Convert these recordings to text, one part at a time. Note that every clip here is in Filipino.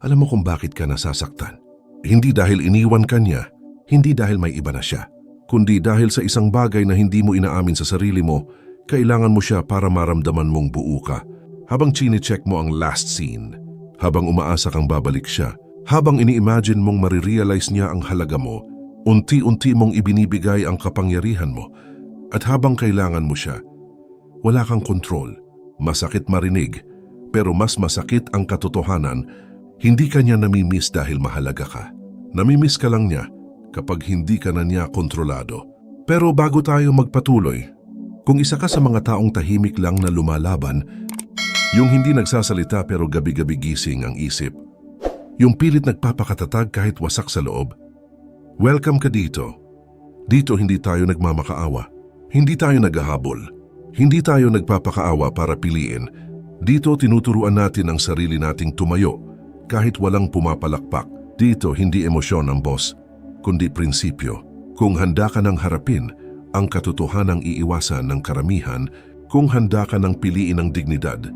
Alam mo kung bakit ka nasasaktan? Hindi dahil iniwan ka niya, hindi dahil may iba na siya, kundi dahil sa isang bagay na hindi mo inaamin sa sarili mo, kailangan mo siya para maramdaman mong buo ka. Habang chine-check mo ang last scene, habang umaasa kang babalik siya, habang ini-imagine mong marirealize niya ang halaga mo, unti-unti mong ibinibigay ang kapangyarihan mo, at habang kailangan mo siya, wala kang kontrol. Masakit marinig, pero mas masakit ang katotohanan, hindi ka niya namimiss dahil mahalaga ka. Namimiss ka lang niya kapag hindi ka na niya kontrolado. Pero bago tayo magpatuloy, kung isa ka sa mga taong tahimik lang na lumalaban, yung hindi nagsasalita pero gabi-gabi gising ang isip, yung pilit nagpapakatatag kahit wasak sa loob, welcome ka dito. Dito hindi tayo nagmamakaawa, hindi tayo naghahabol, hindi tayo nagpapakaawa para piliin. Dito tinuturuan natin ang sarili nating tumayo kahit walang pumapalakpak. Dito hindi emosyon ang boss, kundi prinsipyo. Kung handa ka ng harapin ang katotohanang iiwasan ng karamihan, kung handa ka ng piliin ang dignidad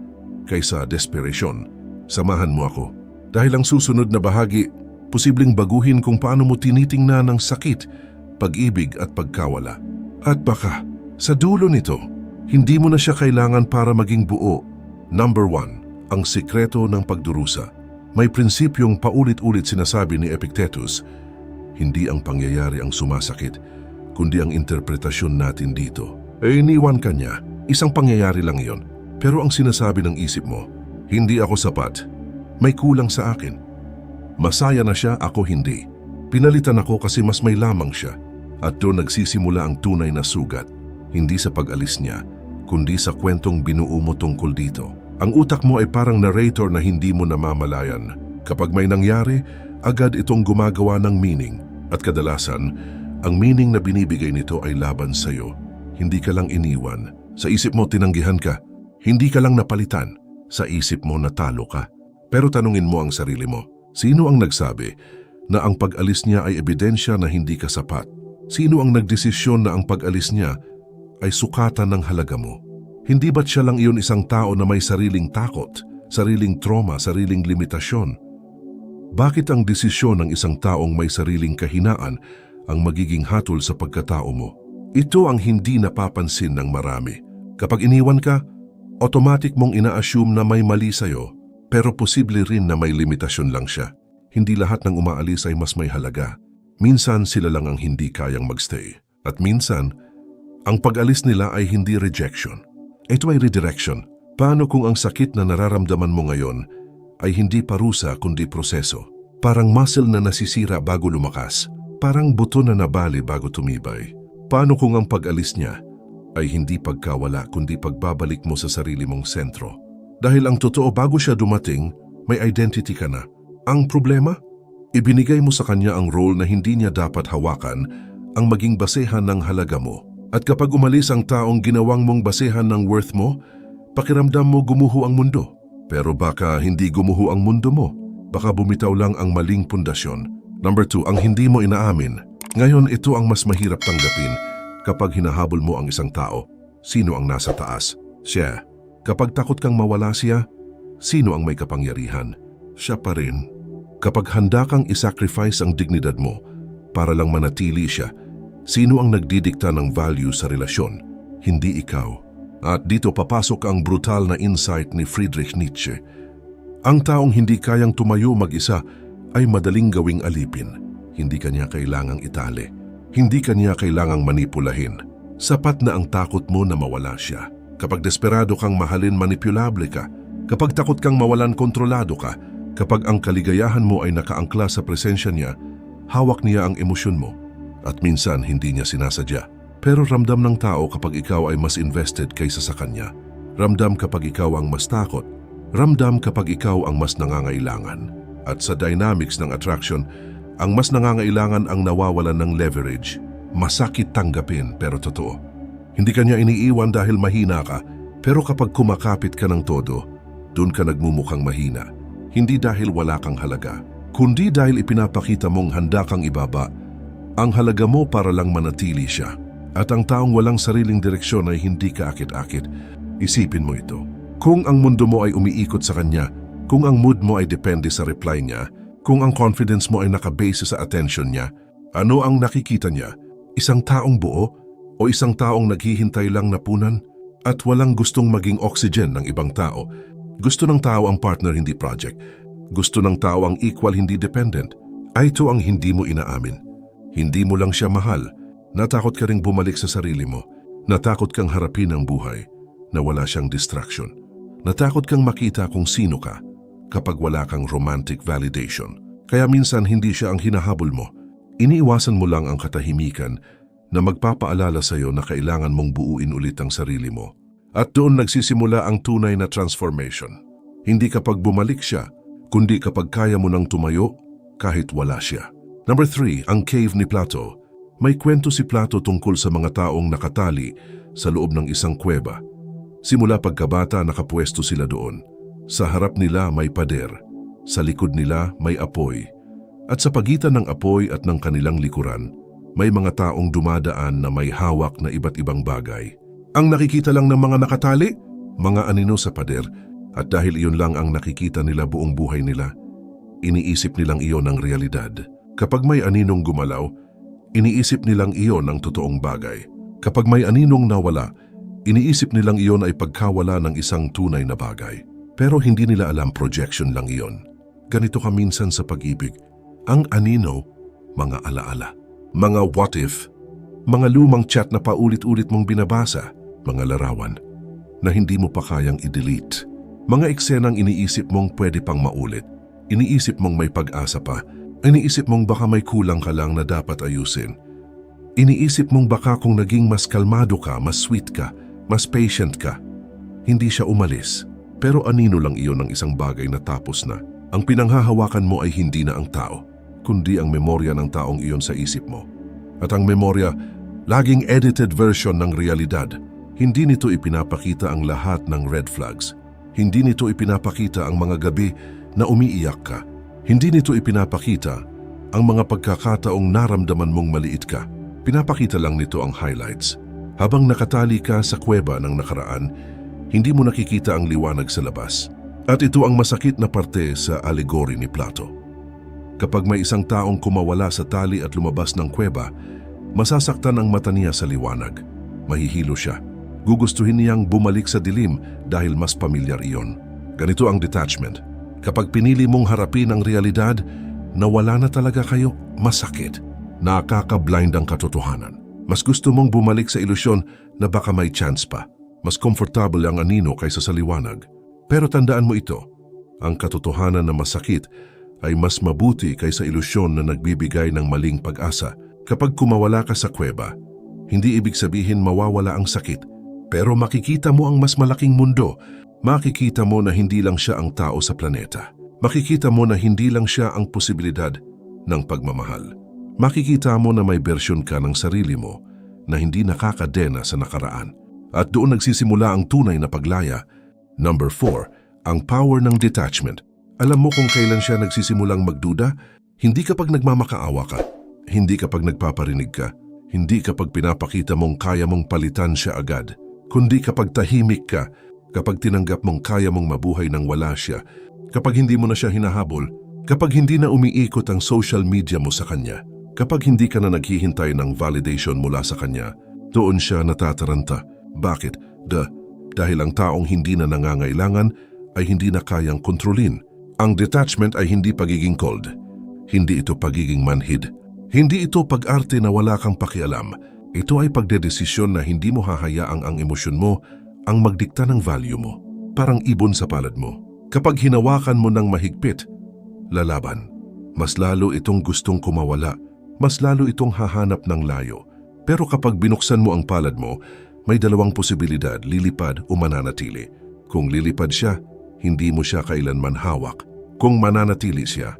kaysa desperasyon, samahan mo ako. Dahil ang susunod na bahagi, posibleng baguhin kung paano mo tinitingnan ang sakit, pag-ibig at pagkawala. At baka, sa dulo nito, hindi mo na siya kailangan para maging buo. Number 1, ang sikreto ng pagdurusa. May prinsipyong paulit-ulit sinasabi ni Epictetus, hindi ang pangyayari ang sumasakit, kundi ang interpretasyon natin dito. Iniwan ka niya, isang pangyayari lang iyon. Pero ang sinasabi ng isip mo, hindi ako sapat, may kulang sa akin. Masaya na siya, ako hindi. Pinalitan ako kasi mas may lamang siya. At doon nagsisimula ang tunay na sugat, hindi sa pag-alis niya, kundi sa kwentong binuo mo tungkol dito. Ang utak mo ay parang narrator na hindi mo namamalayan. Kapag may nangyari, agad itong gumagawa ng meaning. At kadalasan, ang meaning na binibigay nito ay laban sa'yo. Hindi ka lang iniwan. Sa isip mo tinanggihan ka. Hindi ka lang napalitan. Sa isip mo natalo ka. Pero tanungin mo ang sarili mo. Sino ang nagsabi na ang pag-alis niya ay ebidensya na hindi ka sapat? Sino ang nagdesisyon na ang pag-alis niya ay sukatan ng halaga mo? Hindi ba't siya lang iyon isang tao na may sariling takot, sariling trauma, sariling limitasyon? Bakit ang desisyon ng isang taong may sariling kahinaan ang magiging hatol sa pagkatao mo? Ito ang hindi napapansin ng marami. Kapag iniwan ka, automatic mong ina-assume na may mali sa'yo, pero posible rin na may limitasyon lang siya. Hindi lahat ng umaalis ay mas may halaga. Minsan sila lang ang hindi kayang magstay. At minsan, ang pag-alis nila ay hindi rejection. Ito ay redirection. Paano kung ang sakit na nararamdaman mo ngayon ay hindi parusa kundi proseso? Parang muscle na nasisira bago lumakas. Parang buto na nabali bago tumibay. Paano kung ang pag-alis niya ay hindi pagkawala kundi pagbabalik mo sa sarili mong sentro? Dahil ang totoo bago siya dumating, may identity ka na. Ang problema? Ibinigay mo sa kanya ang role na hindi niya dapat hawakan, ang maging basehan ng halaga mo. At kapag umalis ang taong ginawang mong basehan ng worth mo, pakiramdam mo gumuho ang mundo. Pero baka hindi gumuho ang mundo mo. Baka bumitaw lang ang maling pundasyon. Number 2, ang hindi mo inaamin. Ngayon ito ang mas mahirap tanggapin kapag hinahabol mo ang isang tao. Sino ang nasa taas? Siya. Kapag takot kang mawala siya, sino ang may kapangyarihan? Siya pa rin. Kapag handa kang isacrifice ang dignidad mo para lang manatili siya, sino ang nagdidikta ng value sa relasyon? Hindi ikaw. At dito papasok ang brutal na insight ni Friedrich Nietzsche. Ang taong hindi kayang tumayo mag-isa ay madaling gawing alipin. Hindi kanya kailangang itali. Hindi kanya kailangang manipulahin. Sapat na ang takot mo na mawala siya. Kapag desperado kang mahalin, manipulable ka. Kapag takot kang mawalan, kontrolado ka. Kapag ang kaligayahan mo ay nakaangkla sa presensya niya, hawak niya ang emosyon mo. At minsan hindi niya sinasadya. Pero ramdam ng tao kapag ikaw ay mas invested kaysa sa kanya. Ramdam kapag ikaw ang mas takot. Ramdam kapag ikaw ang mas nangangailangan. At sa dynamics ng attraction, ang mas nangangailangan ang nawawalan ng leverage. Masakit tanggapin pero totoo. Hindi ka niya iniiwan dahil mahina ka, pero kapag kumakapit ka ng todo, doon ka nagmumukhang mahina. Hindi dahil wala kang halaga, kundi dahil ipinapakita mong handa kang ibaba ang halaga mo para lang manatili siya. At ang taong walang sariling direksyon ay hindi kaakit-akit. Isipin mo ito. Kung ang mundo mo ay umiikot sa kanya, Kung ang mood mo ay depende sa reply niya, kung ang confidence mo ay nakabase sa attention niya, ano ang nakikita niya? Isang taong buo o isang taong naghihintay lang na punan? At walang gustong maging oxygen ng ibang tao. Gusto ng tao ang partner, hindi project. Gusto ng tao ang equal, hindi dependent. Ay ito ang hindi mo inaamin. Hindi mo lang siya mahal. Natakot ka ring bumalik sa sarili mo. Natakot kang harapin ang buhay na wala siyang distraction. Natakot kang makita kung sino ka kapag wala kang romantic validation. Kaya minsan hindi siya ang hinahabol mo. Iniiwasan mo lang ang katahimikan na magpapaalala sa iyo na kailangan mong buuin ulit ang sarili mo. At doon nagsisimula ang tunay na transformation. Hindi kapag bumalik siya, kundi kapag kaya mo nang tumayo kahit wala siya. Number 3, ang cave ni Plato. May kwento si Plato tungkol sa mga taong nakatali sa loob ng isang kuweba. Simula pagkabata nakapwesto sila doon. Sa harap nila may pader, sa likod nila may apoy. At sa pagitan ng apoy at ng kanilang likuran, may mga taong dumadaan na may hawak na iba't ibang bagay. Ang nakikita lang ng mga nakatali, mga anino sa pader, at dahil iyon lang ang nakikita nila buong buhay nila, iniisip nilang iyon ang realidad. Kapag may aninong gumalaw, iniisip nilang iyon ang totoong bagay. Kapag may aninong nawala, iniisip nilang iyon ay pagkawala ng isang tunay na bagay. Pero hindi nila alam projection lang iyon. Ganito ka minsan sa pag-ibig. Ang anino, mga alaala. Mga what if, mga lumang chat na paulit-ulit mong binabasa, mga larawan na hindi mo pa kayang i-delete. Mga eksenang iniisip mong pwede pang maulit, iniisip mong may pag-asa pa, iniisip mong baka may kulang ka lang na dapat ayusin. Iniisip mong baka kung naging mas kalmado ka, mas sweet ka, mas patient ka. Hindi siya umalis, pero anino lang iyon ng isang bagay na tapos na. Ang pinanghahawakan mo ay hindi na ang tao, kundi ang memorya ng taong iyon sa isip mo. At ang memorya, laging edited version ng realidad. Hindi nito ipinapakita ang lahat ng red flags. Hindi nito ipinapakita ang mga gabi na umiiyak ka. Hindi nito ipinapakita ang mga pagkakataong naramdaman mong maliit ka. Pinapakita lang nito ang highlights. Habang nakatali ka sa kuweba ng nakaraan, hindi mo nakikita ang liwanag sa labas. At ito ang masakit na parte sa allegory ni Plato. Kapag may isang taong kumawala sa tali at lumabas ng kuweba, masasaktan ang mata niya sa liwanag. Mahihilo siya. Gugustuhin niyang bumalik sa dilim dahil mas pamilyar iyon. Ganito ang detachment. Kapag pinili mong harapin ang realidad, nawala na talaga kayo, masakit. Nakaka-blind ang katotohanan. Mas gusto mong bumalik sa ilusyon na baka may chance pa. Mas comfortable ang anino kaysa sa liwanag. Pero tandaan mo ito, ang katotohanan na masakit ay mas mabuti kaysa ilusyon na nagbibigay ng maling pag-asa. Kapag kumawala ka sa kuweba, hindi ibig sabihin mawawala ang sakit, pero makikita mo ang mas malaking mundo. Makikita mo na hindi lang siya ang tao sa planeta. Makikita mo na hindi lang siya ang posibilidad ng pagmamahal. Makikita mo na may bersyon ka ng sarili mo na hindi nakakadena sa nakaraan. At doon nagsisimula ang tunay na paglaya. Number 4, ang power ng detachment. Alam mo kung kailan siya nagsisimulang magduda? Hindi kapag nagmamakaawa ka, hindi kapag nagpaparinig ka, hindi kapag pinapakita mong kaya mong palitan siya agad, kundi kapag tahimik ka, kapag tinanggap mong kaya mong mabuhay nang wala siya, kapag hindi mo na siya hinahabol, kapag hindi na umiikot ang social media mo sa kanya, kapag hindi ka na naghihintay ng validation mula sa kanya, doon siya natataranta. Bakit? Dahil ang taong hindi na nangangailangan ay hindi na kayang kontrolin. Ang detachment ay hindi pagiging cold. Hindi ito pagiging manhid. Hindi ito pag-arte na wala kang pakialam. Ito ay pagdedesisyon na hindi mo hahayaang ang emosyon mo ang magdikta ng value mo. Parang ibon sa palad mo. Kapag hinawakan mo ng mahigpit, lalaban. Mas lalo itong gustong kumawala. Mas lalo itong hahanap ng layo. Pero kapag binuksan mo ang palad mo, may dalawang posibilidad, lilipad o mananatili. Kung lilipad siya, hindi mo siya kailanman hawak. Kung mananatili siya,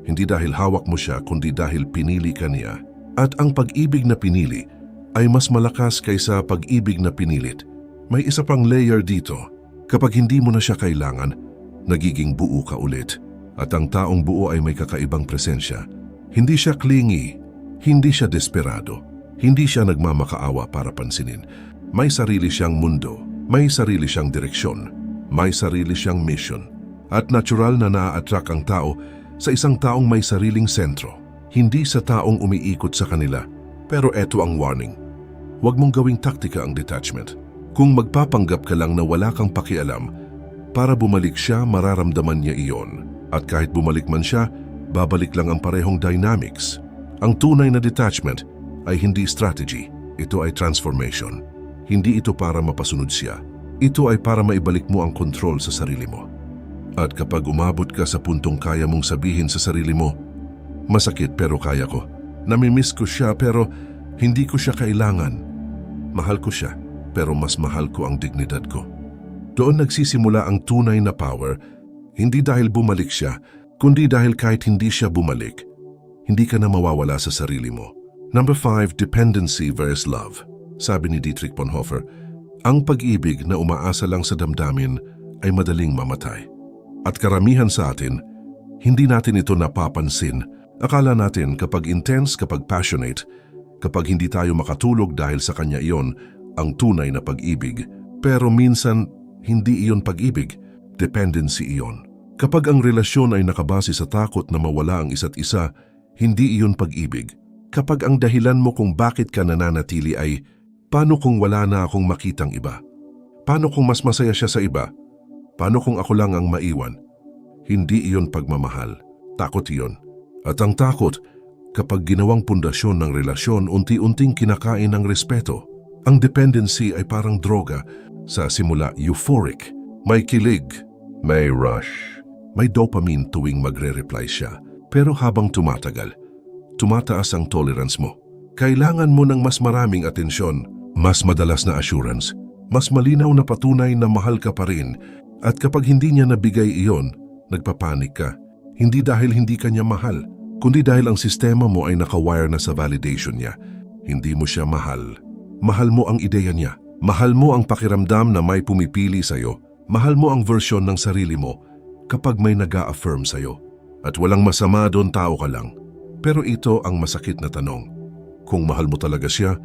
hindi dahil hawak mo siya kundi dahil pinili ka niya. At ang pag-ibig na pinili ay mas malakas kaysa pag-ibig na pinilit. May isa pang layer dito. Kapag hindi mo na siya kailangan, nagiging buo ka ulit. At ang taong buo ay may kakaibang presensya. Hindi siya clingy, hindi siya desperado, hindi siya nagmamakaawa para pansinin. May sarili siyang mundo, may sarili siyang direksyon, may sarili siyang mission. At natural na naa-attract ang tao sa isang taong may sariling sentro, hindi sa taong umiikot sa kanila. Pero eto ang warning. Huwag mong gawing taktika ang detachment. Kung magpapanggap ka lang na wala kang pakialam, para bumalik siya, mararamdaman niya iyon. At kahit bumalik man siya, babalik lang ang parehong dynamics. Ang tunay na detachment ay hindi strategy, ito ay transformation. Hindi ito para mapasunod siya. Ito ay para maibalik mo ang control sa sarili mo. At kapag umabot ka sa puntong kaya mong sabihin sa sarili mo, masakit pero kaya ko. Namimiss ko siya pero hindi ko siya kailangan. Mahal ko siya pero mas mahal ko ang dignidad ko. Doon nagsisimula ang tunay na power, hindi dahil bumalik siya, kundi dahil kahit hindi siya bumalik, hindi ka na mawawala sa sarili mo. Number 5, dependency versus love. Sabi ni Dietrich Bonhoeffer, ang pag-ibig na umaasa lang sa damdamin ay madaling mamatay. At karamihan sa atin, hindi natin ito napapansin. Akala natin kapag intense, kapag passionate, kapag hindi tayo makatulog dahil sa kanya iyon, ang tunay na pag-ibig. Pero minsan, hindi iyon pag-ibig, dependency iyon. Kapag ang relasyon ay nakabase sa takot na mawala ang isa't isa, hindi iyon pag-ibig. Kapag ang dahilan mo kung bakit ka nananatili ay, paano kung wala na akong makitang iba? Paano kung mas masaya siya sa iba? Paano kung ako lang ang maiwan? Hindi iyon pagmamahal. Takot iyon. At ang takot, kapag ginawang pundasyon ng relasyon, unti-unting kinakain ng respeto. Ang dependency ay parang droga. Sa simula, euphoric. May kilig. May rush. May dopamine tuwing magre-reply siya. Pero habang tumatagal, tumataas ang tolerance mo. Kailangan mo ng mas maraming atensyon, mas madalas na assurance, mas malinaw na patunay na mahal ka pa rin. At kapag hindi niya nabigay iyon, nagpapanik ka. Hindi dahil hindi ka niya mahal, kundi dahil ang sistema mo ay nakawire na sa validation niya. Hindi mo siya mahal. Mahal mo ang ideya niya. Mahal mo ang pakiramdam na may pumipili sa'yo. Mahal mo ang version ng sarili mo kapag may nag-a-affirm sa'yo. At walang masama doon, tao ka lang. Pero ito ang masakit na tanong. Kung mahal mo talaga siya,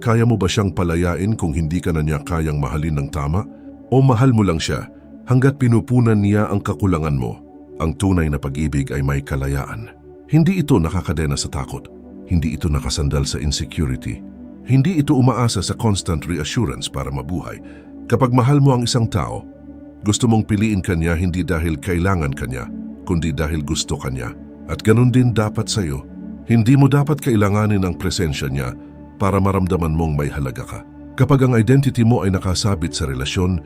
kaya mo ba siyang palayain kung hindi ka na niya kayang mahalin ng tama? O mahal mo lang siya hanggat pinupunan niya ang kakulangan mo? Ang tunay na pag-ibig ay may kalayaan. Hindi ito nakakadena sa takot. Hindi ito nakasandal sa insecurity. Hindi ito umaasa sa constant reassurance para mabuhay. Kapag mahal mo ang isang tao, gusto mong piliin kanya hindi dahil kailangan kanya, kundi dahil gusto kanya. At ganun din dapat sa'yo. Hindi mo dapat kailanganin ang presensya niya para maramdaman mong may halaga ka. Kapag ang identity mo ay nakasabit sa relasyon,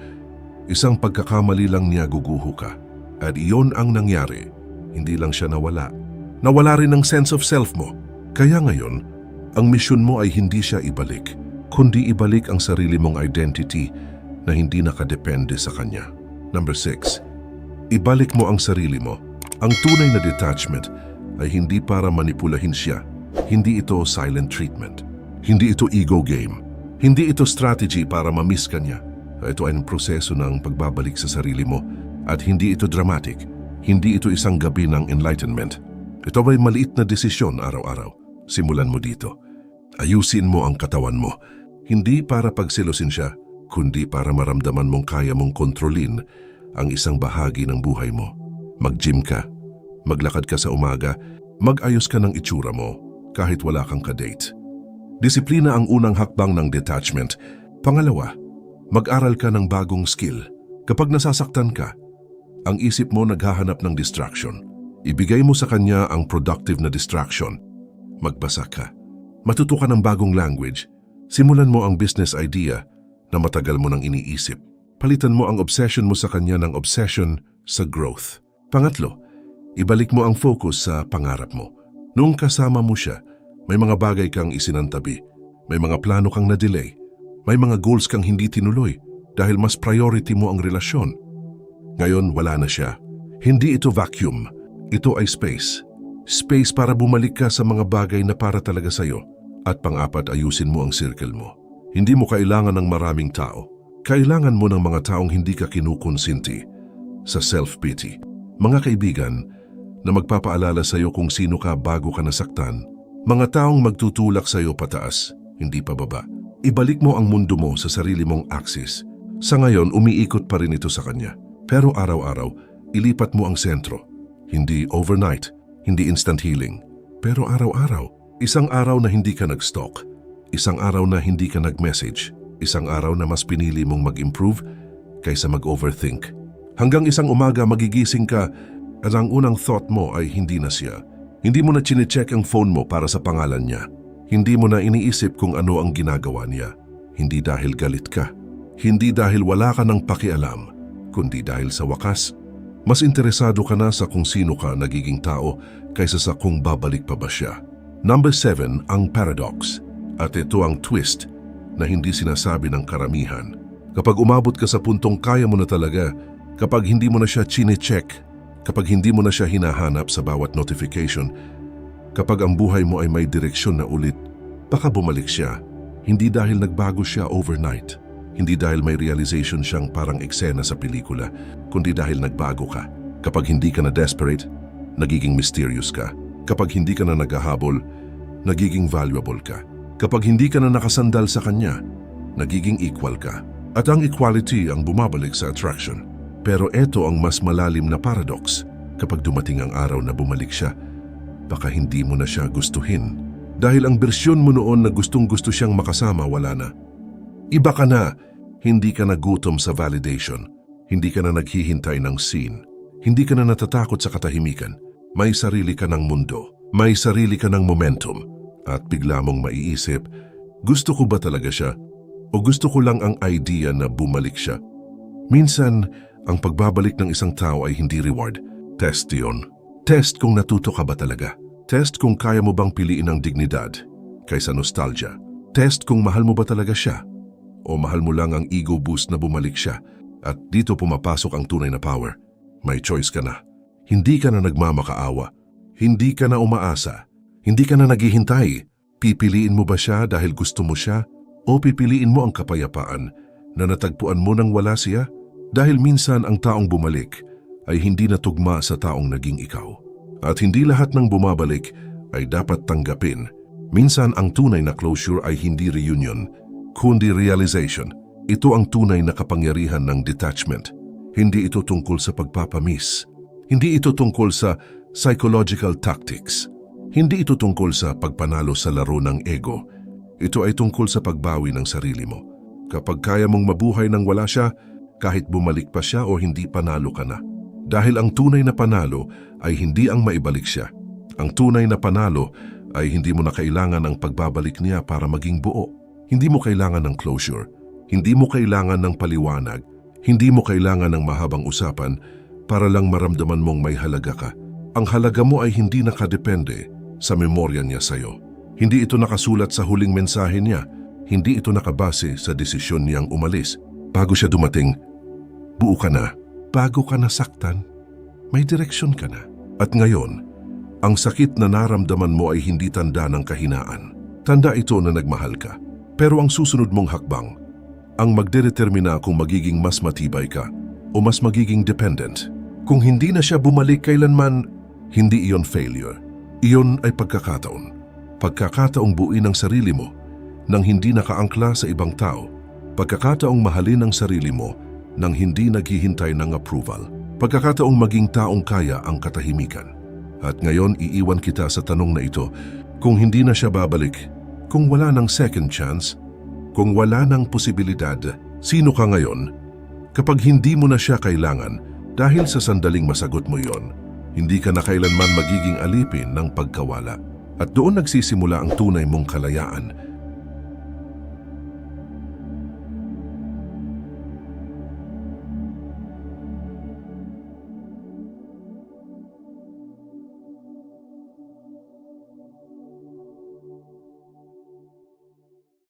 isang pagkakamali lang niya guguho ka. At iyon ang nangyari. Hindi lang siya nawala. Nawala rin ang sense of self mo. Kaya ngayon, ang misyon mo ay hindi siya ibalik, kundi ibalik ang sarili mong identity na hindi nakadepende sa kanya. Number 6, ibalik mo ang sarili mo. Ang tunay na detachment ay hindi para manipulahin siya. Hindi ito silent treatment. Hindi ito ego game. Hindi ito strategy para ma-miss ka niya. Ito ay ang proseso ng pagbabalik sa sarili mo. At hindi ito dramatic. Hindi ito isang gabi ng enlightenment. Ito ay maliit na desisyon araw-araw. Simulan mo dito. Ayusin mo ang katawan mo. Hindi para pagsilosin siya, kundi para maramdaman mong kaya mong kontrolin ang isang bahagi ng buhay mo. Mag-gym ka, maglakad ka sa umaga, mag-ayos ka ng itsura mo kahit wala kang ka-date. Disiplina ang unang hakbang ng detachment. Pangalawa, mag-aral ka ng bagong skill. Kapag nasasaktan ka, ang isip mo naghahanap ng distraction. Ibigay mo sa kanya ang productive na distraction. Magbasa ka. Matuto ka ng bagong language. Simulan mo ang business idea na matagal mo nang iniisip. Palitan mo ang obsession mo sa kanya ng obsession sa growth. Pangatlo, ibalik mo ang focus sa pangarap mo. Noong kasama mo siya, may mga bagay kang isinantabi. May mga plano kang na-delay. May mga goals kang hindi tinuloy dahil mas priority mo ang relasyon. Ngayon, wala na siya. Hindi ito vacuum. Ito ay space. Space para bumalik ka sa mga bagay na para talaga sa'yo. At pang-apat, ayusin mo ang circle mo. Hindi mo kailangan ng maraming tao. Kailangan mo ng mga taong hindi ka kinukonsinti. Sa self-pity. Mga kaibigan na magpapaalala sa'yo kung sino ka bago ka nasaktan. Mga taong magtutulak sa'yo pataas, hindi pababa. Ibalik mo ang mundo mo sa sarili mong axis. Sa ngayon, umiikot pa rin ito sa kanya. Pero araw-araw, ilipat mo ang sentro. Hindi overnight, hindi instant healing. Pero araw-araw. Isang araw na hindi ka nag-stalk. Isang araw na hindi ka nag-message. Isang araw na mas pinili mong mag-improve kaysa mag-overthink. Hanggang isang umaga magigising ka at ang unang thought mo ay hindi na siya. Hindi mo na chinecheck ang phone mo para sa pangalan niya. Hindi mo na iniisip kung ano ang ginagawa niya. Hindi dahil galit ka. Hindi dahil wala ka ng pakialam, kundi dahil sa wakas, mas interesado ka na sa kung sino ka nagiging tao kaysa sa kung babalik pa ba siya. Number 7, ang paradox. At ito ang twist na hindi sinasabi ng karamihan. Kapag umabot ka sa puntong kaya mo na talaga, kapag hindi mo na siya chine-check, kapag hindi mo na siya hinahanap sa bawat notification, kapag ang buhay mo ay may direksyon na ulit, baka bumalik siya. Hindi dahil nagbago siya overnight. Hindi dahil may realization siyang parang eksena sa pelikula, kundi dahil nagbago ka. Kapag hindi ka na desperate, nagiging mysterious ka. Kapag hindi ka na naghahabol, nagiging valuable ka. Kapag hindi ka na nakasandal sa kanya, nagiging equal ka. At ang equality ang bumabalik sa attraction. Pero eto ang mas malalim na paradox. Kapag dumating ang araw na bumalik siya, baka hindi mo na siya gustuhin. Dahil ang bersyon mo noon na gustong-gusto siyang makasama, wala na. Iba ka na. Hindi ka nagutom sa validation. Hindi ka na naghihintay ng scene. Hindi ka na natatakot sa katahimikan. May sarili ka ng mundo. May sarili ka ng momentum. At bigla mong maiisip, gusto ko ba talaga siya? O gusto ko lang ang idea na bumalik siya? Minsan, ang pagbabalik ng isang tao ay hindi reward. Test yun. Test kung natuto ka ba talaga. Test kung kaya mo bang piliin ang dignidad kaysa nostalgia. Test kung mahal mo ba talaga siya. O mahal mo lang ang ego boost na bumalik siya. At dito pumapasok ang tunay na power. May choice ka na. Hindi ka na nagmamakaawa. Hindi ka na umaasa. Hindi ka na naghihintay. Pipiliin mo ba siya dahil gusto mo siya? O pipiliin mo ang kapayapaan na natagpuan mo nang wala siya? Dahil minsan ang taong bumalik ay hindi natugma sa taong naging ikaw. At hindi lahat ng bumabalik ay dapat tanggapin. Minsan ang tunay na closure ay hindi reunion, kundi realization. Ito ang tunay na kapangyarihan ng detachment. Hindi ito tungkol sa pagpapamiss. Hindi ito tungkol sa psychological tactics. Hindi ito tungkol sa pagpanalo sa laro ng ego. Ito ay tungkol sa pagbawi ng sarili mo. Kapag kaya mong mabuhay nang wala siya, kahit bumalik pa siya o hindi, panalo ka na. Dahil ang tunay na panalo ay hindi ang maibalik siya. Ang tunay na panalo ay hindi mo na kailangan ang pagbabalik niya para maging buo. Hindi mo kailangan ng closure. Hindi mo kailangan ng paliwanag. Hindi mo kailangan ng mahabang usapan para lang maramdaman mong may halaga ka. Ang halaga mo ay hindi nakadepende sa memorya niya sa'yo. Hindi ito nakasulat sa huling mensahe niya. Hindi ito nakabase sa desisyon niyang umalis. Bago siya dumating, buo ka na. Bago ka nasaktan, may direksyon ka na. At ngayon, ang sakit na naramdaman mo ay hindi tanda ng kahinaan. Tanda ito na nagmahal ka. Pero ang susunod mong hakbang, ang magdedetermina kung magiging mas matibay ka o mas magiging dependent. Kung hindi na siya bumalik kailanman, hindi iyon failure. Iyon ay pagkakataon. Pagkakataong buuin ang sarili mo nang hindi nakaangkla sa ibang tao. Pagkakataong mahalin ang sarili mo nang hindi naghihintay ng approval. Pagkakataong maging taong kaya ang katahimikan. At ngayon iiwan kita sa tanong na ito, kung hindi na siya babalik, kung wala ng second chance, kung wala ng posibilidad, sino ka ngayon? Kapag hindi mo na siya kailangan, dahil sa sandaling masagot mo yon, hindi ka na kailanman magiging alipin ng pagkawala. At doon nagsisimula ang tunay mong kalayaan.